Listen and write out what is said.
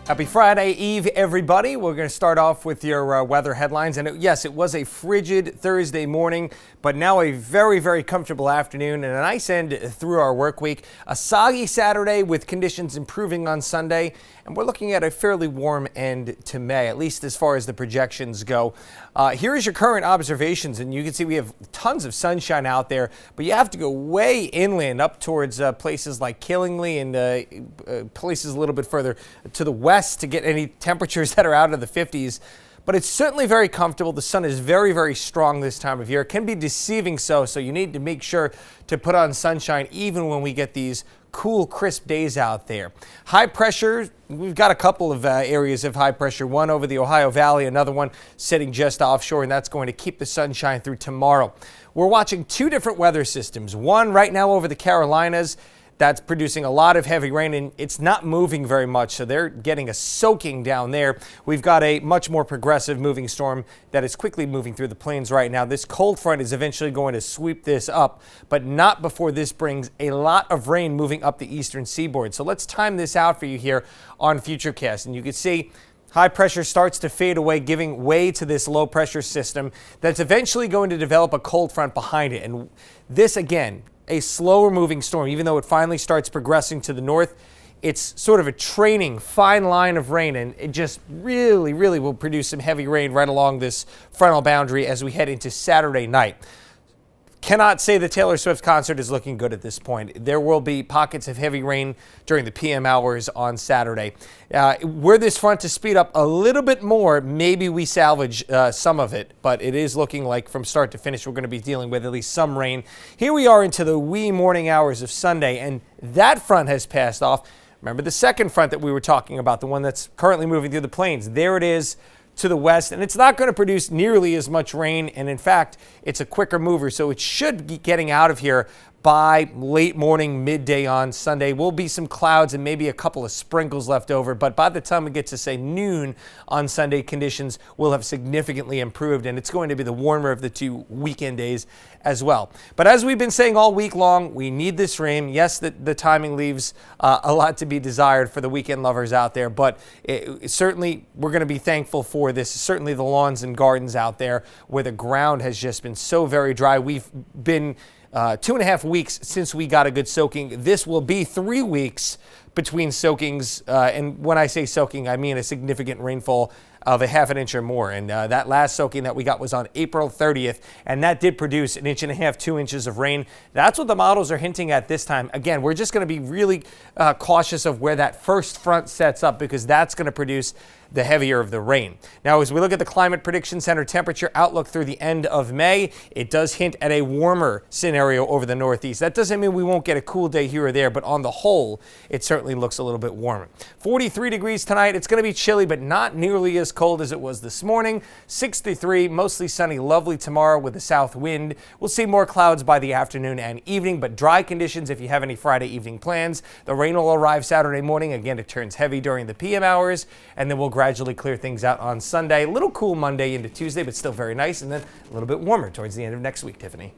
Happy Friday Eve, everybody. We're going to start off with your weather headlines. And yes, it was a frigid Thursday morning, but now a very, very comfortable afternoon and a nice end through our work week. A soggy Saturday with conditions improving on Sunday. And we're looking at a fairly warm end to May, at least as far as the projections go. Here is your current observations, and you can see we have tons of sunshine out there, but you have to go way inland up towards places like Killingly and places a little bit further to the west to get any temperatures that are out of the 50s. But it's certainly very comfortable. The sun is very, very strong this time of year. It can be deceiving so you need to make sure to put on sunshine even when we get these cool, crisp days out there. High pressure, we've got a couple of areas of high pressure, one over the Ohio Valley, another one sitting just offshore, and that's going to keep the sunshine through tomorrow. We're watching two different weather systems, one right now over the Carolinas. That's producing a lot of heavy rain, and it's not moving very much, so they're getting a soaking down there. We've got a much more progressive moving storm that is quickly moving through the plains right now. This cold front is eventually going to sweep this up, but not before this brings a lot of rain moving up the eastern seaboard. So let's time this out for you here on Futurecast, and you can see high pressure starts to fade away, giving way to this low pressure system that's eventually going to develop a cold front behind it. And this, again, a slower moving storm. Even though it finally starts progressing to the north, it's sort of a training fine line of rain, and it just really will produce some heavy rain right along this frontal boundary as we head into Saturday night. Cannot say the Taylor Swift concert is looking good at this point. There will be pockets of heavy rain during the PM hours on Saturday. Were this front to speed up a little bit more, maybe we salvage some of it, but it is looking like from start to finish we're going to be dealing with at least some rain. Here we are into the wee morning hours of Sunday, and that front has passed off. Remember the second front that we were talking about, the one that's currently moving through the plains. There it is to the west, and it's not going to produce nearly as much rain, and in fact it's a quicker mover, so it should be getting out of here by late morning, midday on Sunday. Will be some clouds and maybe a couple of sprinkles left over, but by the time we get to say noon on Sunday, conditions will have significantly improved, and it's going to be the warmer of the two weekend days as well. But as we've been saying all week long, we need this rain. Yes, the timing leaves a lot to be desired for the weekend lovers out there, but certainly we're going to be thankful for this. Certainly the lawns and gardens out there where the ground has just been so very dry. We've been 2.5 weeks since we got a good soaking. This will be 3 weeks between soakings, and when I say soaking, I mean a significant rainfall of a half an inch or more. And that last soaking that we got was on April 30th, and that did produce 1.5 inches, 2 inches of rain. That's what the models are hinting at this time. Again, we're just going to be really cautious of where that first front sets up, because that's going to produce the heavier of the rain. Now, as we look at the Climate Prediction Center temperature outlook through the end of May, it does hint at a warmer scenario over the Northeast. That doesn't mean we won't get a cool day here or there, but on the whole, it certainly looks a little bit warmer. 43 degrees tonight. It's going to be chilly, but not nearly as cold as it was this morning. 63, mostly sunny, lovely tomorrow with a south wind. We'll see more clouds by the afternoon and evening, but dry conditions if you have any Friday evening plans. The rain will arrive Saturday morning. Again, it turns heavy during the PM hours, and then we'll gradually clear things out on Sunday. A little cool Monday into Tuesday, but still very nice, and then a little bit warmer towards the end of next week, Tiffany.